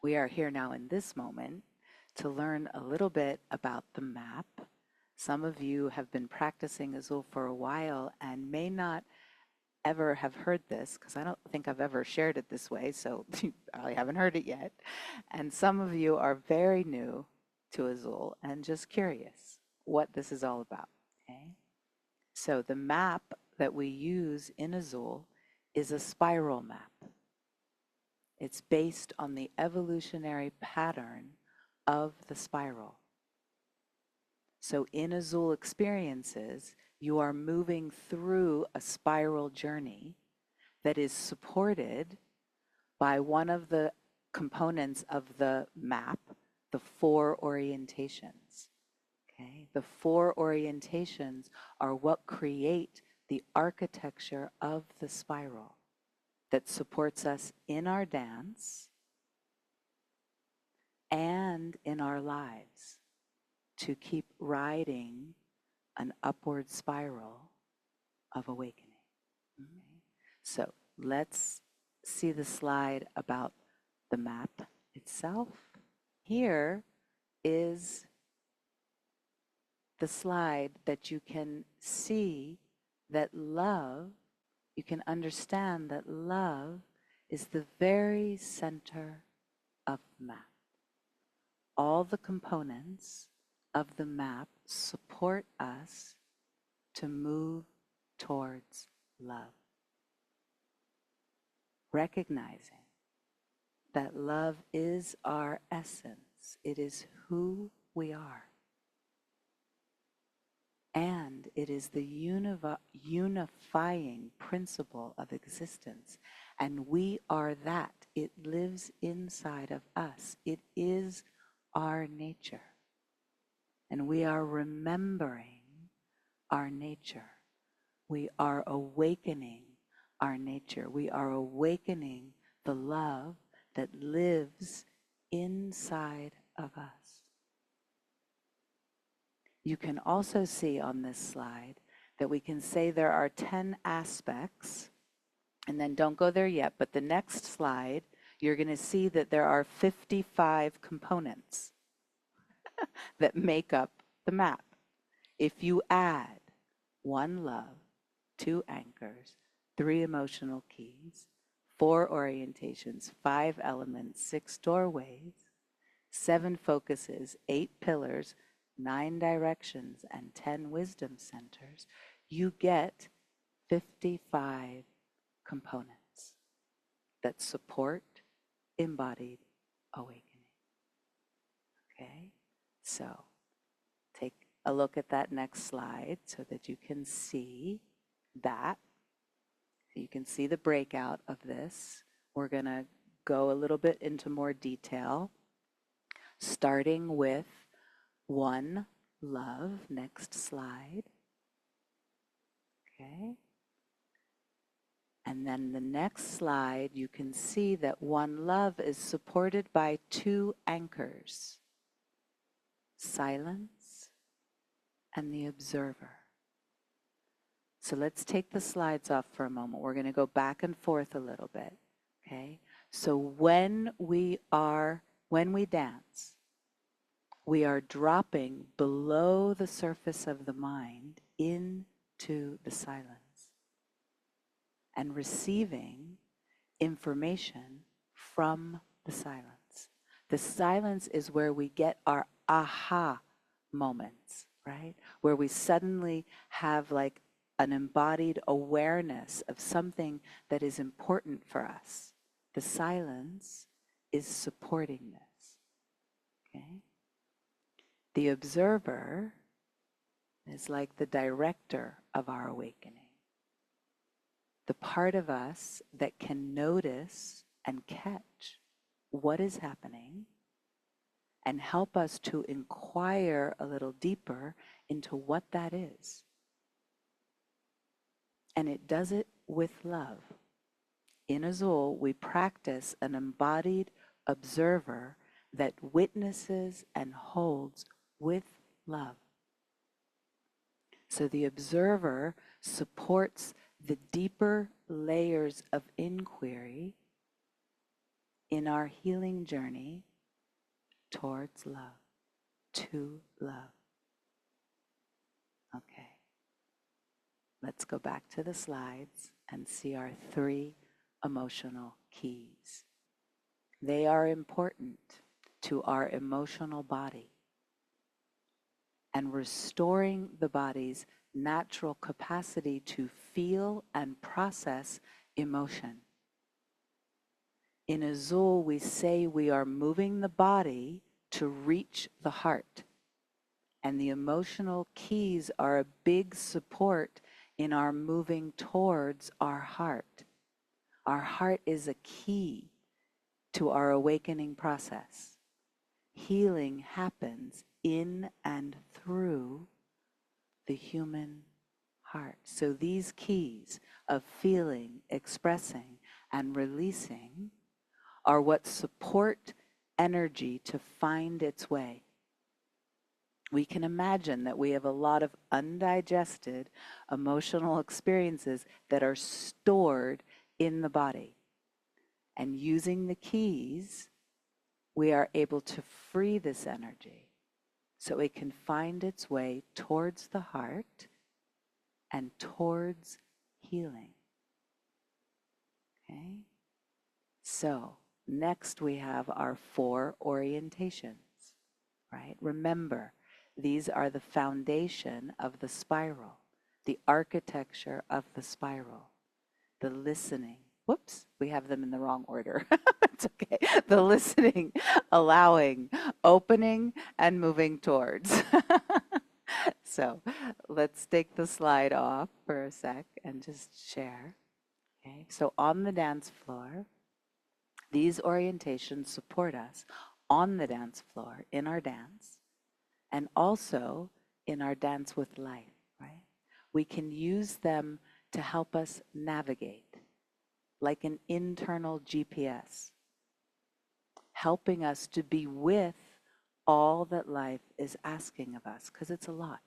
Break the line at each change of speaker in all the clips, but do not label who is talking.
We are here now in this moment to learn a little bit about the map. Some of you have been practicing Azul for a while and may not ever have heard this because I don't think I've ever shared it this way, so you probably haven't heard it yet. And some of you are very new to Azul and just curious what this is all about. Okay? So the map that we use in Azul is a spiral map. It's based on the evolutionary pattern of the spiral. So in Azul experiences, you are moving through a spiral journey that is supported by one of the components of the map, the 4 orientations. Okay? The 4 orientations are what create the architecture of the spiral that supports us in our dance and in our lives to keep riding an upward spiral of awakening. Okay? So let's see the slide about the map itself. Here is the slide that you can see that love, you can understand that love is the very center of the map. All the components of the map support us to move towards love. Recognizing that love is our essence, it is who we are. And it is the unifying principle of existence. And we are that. It lives inside of us. It is our nature. And we are remembering our nature. We are awakening our nature. We are awakening the love that lives inside of us. You can also see on this slide that we can say there are 10 aspects, and then don't go there yet, but the next slide, you're going to see that there are 55 components that make up the map. If you add 1 love, 2 anchors, 3 emotional keys, 4 orientations, 5 elements, 6 doorways, 7 focuses, 8 pillars, 9 directions, and 10 wisdom centers, you get 55 components that support embodied awakening. Okay? So take a look at that next slide so that you can see that. You can see the breakout of this. We're going to go a little bit into more detail, starting with 1 love. Next slide. Okay. And then the next slide, you can see that 1 love is supported by 2 anchors, silence and the observer. So let's take the slides off for a moment. We're going to go back and forth a little bit. Okay. So when we dance, we are dropping below the surface of the mind into the silence and receiving information from the silence. The silence is where we get our aha moments, right? Where we suddenly have like an embodied awareness of something that is important for us. The silence is supporting this. Okay? The observer is like the director of our awakening. The part of us that can notice and catch what is happening and help us to inquire a little deeper into what that is. And it does it with love. In Azul, we practice an embodied observer that witnesses and holds with love. So the observer supports the deeper layers of inquiry in our healing journey towards love, to love. Okay. Let's go back to the slides and see our 3 emotional keys. They are important to our emotional body and restoring the body's natural capacity to feel and process emotion. In Azul, we say we are moving the body to reach the heart. And the emotional keys are a big support in our moving towards our heart. Our heart is a key to our awakening process. Healing happens in and through the human heart. So these keys of feeling, expressing, and releasing are what support energy to find its way. We can imagine that we have a lot of undigested emotional experiences that are stored in the body. And using the keys, we are able to free this energy so it can find its way towards the heart and towards healing. Okay? So, next we have our 4 orientations, right? Remember, these are the foundation of the spiral, the architecture of the spiral, the listening. Whoops, we have them in the wrong order. That's okay. The listening, allowing, opening, and moving towards. So let's take the slide off for a sec and just share. Okay, so on the dance floor, these orientations support us on the dance floor in our dance and also in our dance with life, right? We can use them to help us navigate like an internal GPS, helping us to be with all that life is asking of us, because it's a lot,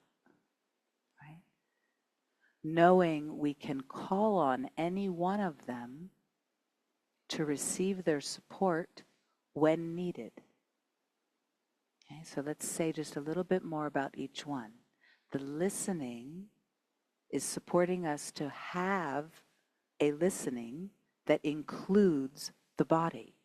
right? Knowing we can call on any one of them to receive their support when needed. Okay, so let's say just a little bit more about each one. The listening is supporting us to have a listening that includes the body,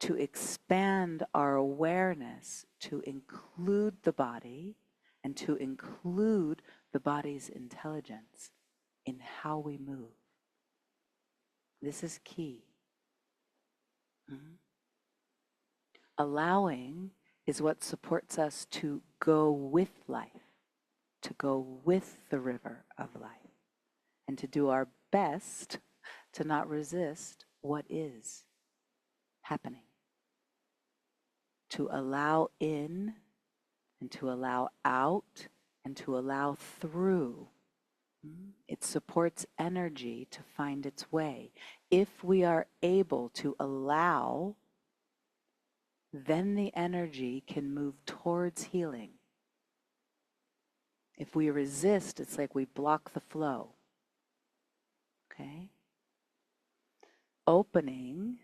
to expand our awareness to include the body and to include the body's intelligence in how we move. This is key. Allowing is what supports us to go with life, to go with the river of life, and to do our best to not resist what is happening. To allow in and to allow out and to allow through. It supports energy to find its way. If we are able to allow, then the energy can move towards healing. If we resist, it's like we block the flow. Okay? Opening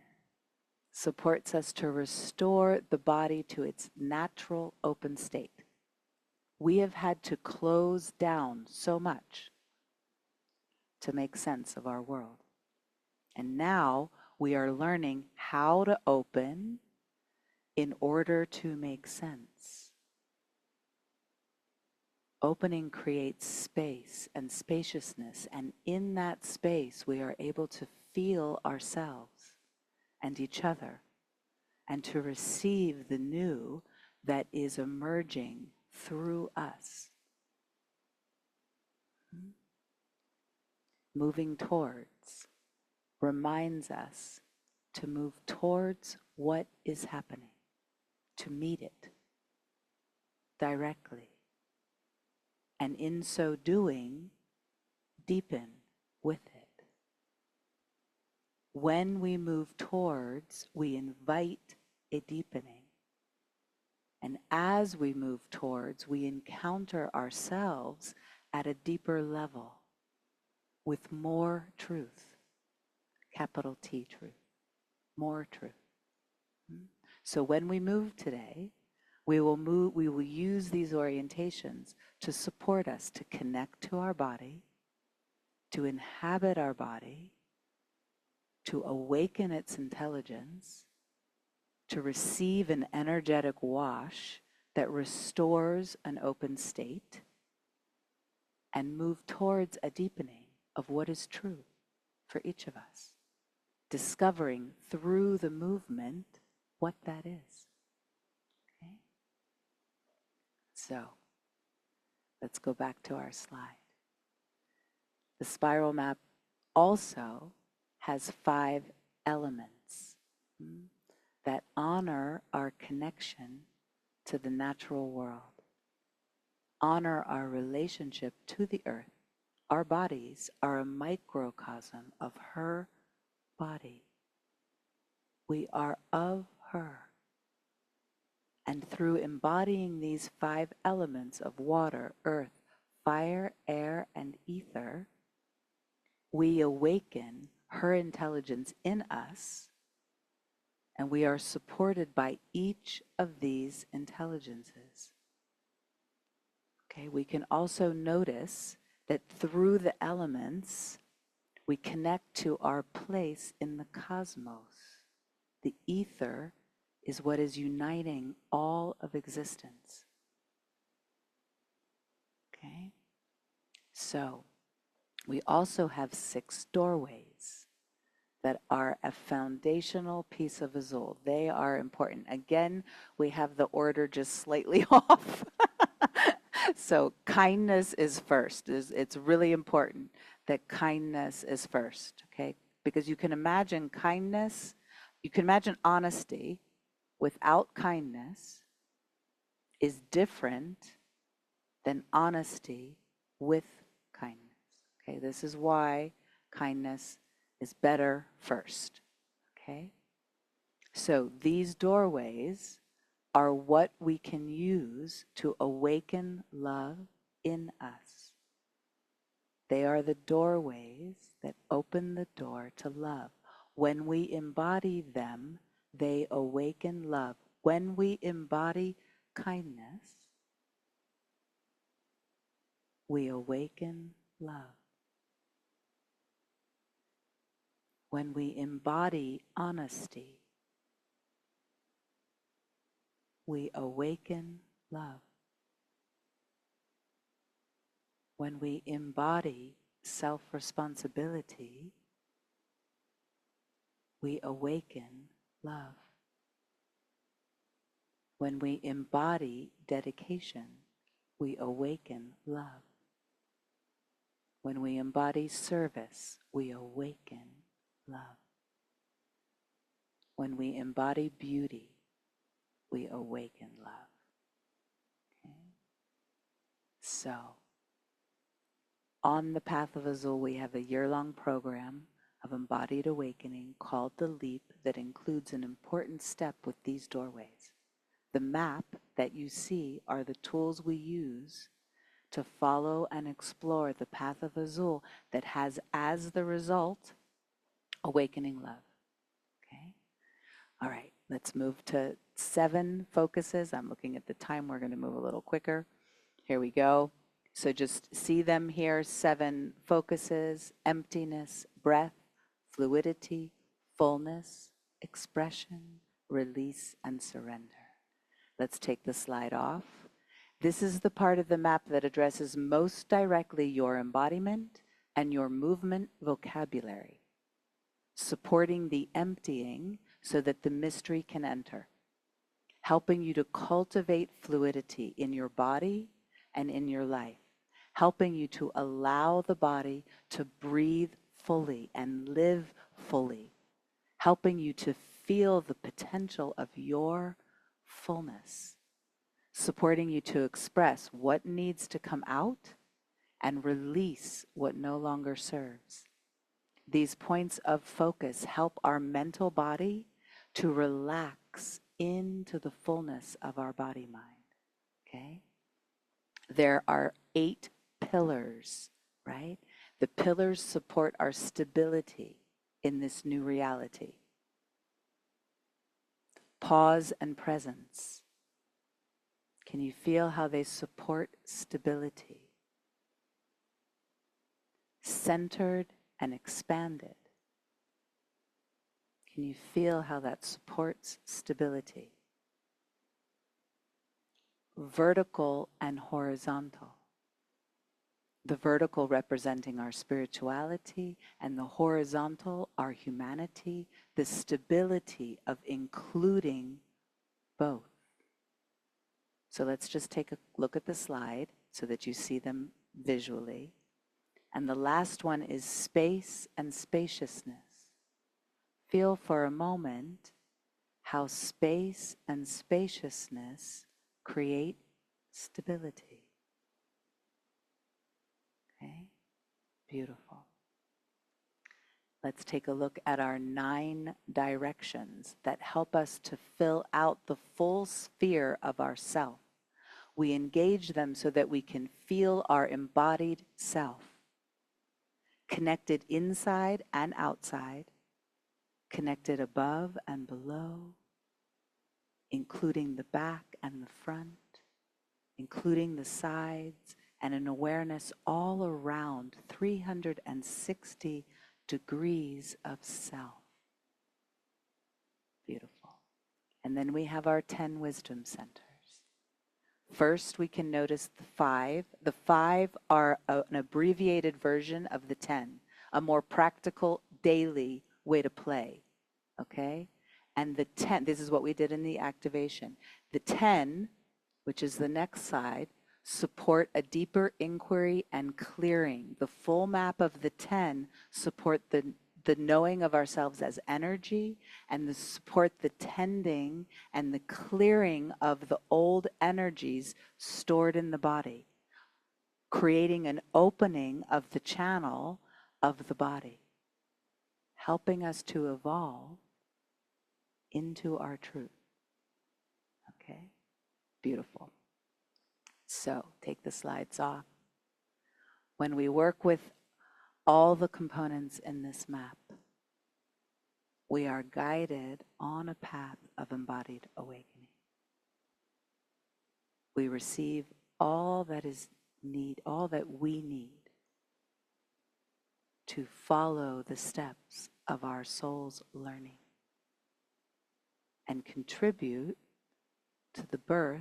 supports us to restore the body to its natural open state. We have had to close down so much to make sense of our world. And now we are learning how to open in order to make sense. Opening creates space and spaciousness, and in that space we are able to feel ourselves and each other and to receive the new that is emerging through us. Moving towards reminds us to move towards what is happening, to meet it directly, and in so doing, deepen with it. When we move towards, we invite a deepening. And as we move towards, we encounter ourselves at a deeper level with more truth, capital T truth. more truth. So when we move today, we will use these orientations to support us to connect to our body, to inhabit our body, to awaken its intelligence, to receive an energetic wash that restores an open state, and move towards a deepening of what is true for each of us, discovering through the movement what that is. Okay? So, let's go back to our slide. The spiral map also has 5 elements that honor our connection to the natural world, honor our relationship to the earth. Our bodies are a microcosm of her body. We are of her. And through embodying these 5 elements of water, earth, fire, air, and ether, we awaken her intelligence in us, and we are supported by each of these intelligences. Okay, we can also notice that through the elements, we connect to our place in the cosmos. The ether is what is uniting all of existence. Okay? So, we also have 6 doorways that are a foundational piece of Azul. They are important. Again, we have the order just slightly off. So kindness is first. It's really important that kindness is first, okay? Because you can imagine kindness, you can imagine honesty without kindness is different than honesty with kindness. Okay, this is why kindness is better first. Okay? So these doorways are what we can use to awaken love in us. They are the doorways that open the door to love. When we embody them, they awaken love. When we embody kindness, we awaken love. When we embody honesty, we awaken love. When we embody self-responsibility, we awaken love. When we embody dedication, we awaken love. When we embody service, we awaken love. When we embody beauty, we awaken love. Okay? So, on the Path of Azul, we have a year-long program of embodied awakening called The Leap that includes an important step with these doorways. The map that you see are the tools we use to follow and explore the Path of Azul that has as the result awakening love. Okay? All right, let's move to 7 focuses. I'm looking at the time. We're going to move a little quicker. Here we go. So just see them here, 7 focuses: emptiness, breath, fluidity, fullness, expression, release, and surrender. Let's take the slide off. This is the part of the map that addresses most directly your embodiment and your movement vocabulary, supporting the emptying so that the mystery can enter, helping you to cultivate fluidity in your body and in your life, helping you to allow the body to breathe fully and live fully, helping you to feel the potential of your fullness, supporting you to express what needs to come out and release what no longer serves. These points of focus help our mental body to relax into the fullness of our body-mind, okay? There are 8 pillars, right? The pillars support our stability in this new reality. pause and presence. Can you feel how they support stability? Centered and expanded. Can you feel how that supports stability? Vertical and horizontal. The vertical representing our spirituality and the horizontal our humanity, the stability of including both. So let's just take a look at the slide so that you see them visually. And the last one is space and spaciousness. Feel for a moment how space and spaciousness create stability. Okay, beautiful. Let's take a look at our 9 directions that help us to fill out the full sphere of ourself. We engage them so that we can feel our embodied self, connected inside and outside, connected above and below, including the back and the front, including the sides, and an awareness all around 360 degrees of self. Beautiful. And then we have our 10 wisdom centers. First, we can notice the 5. The 5 are an abbreviated version of the 10, a more practical daily way to play, okay? And the 10, this is what we did in the activation. The 10, which is the next slide, support a deeper inquiry and clearing. The full map of the 10 support the knowing of ourselves as energy, and support the tending and the clearing of the old energies stored in the body, creating an opening of the channel of the body, helping us to evolve into our truth. Okay, beautiful. So take the slides off. When we work with all the components in this map, we are guided on a path of embodied awakening. We receive all that we need to follow the steps of our soul's learning and contribute to the birth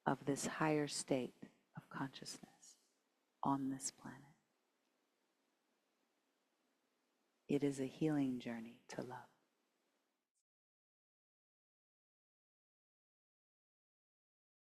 of this higher state of consciousness on this planet. It is a healing journey to love.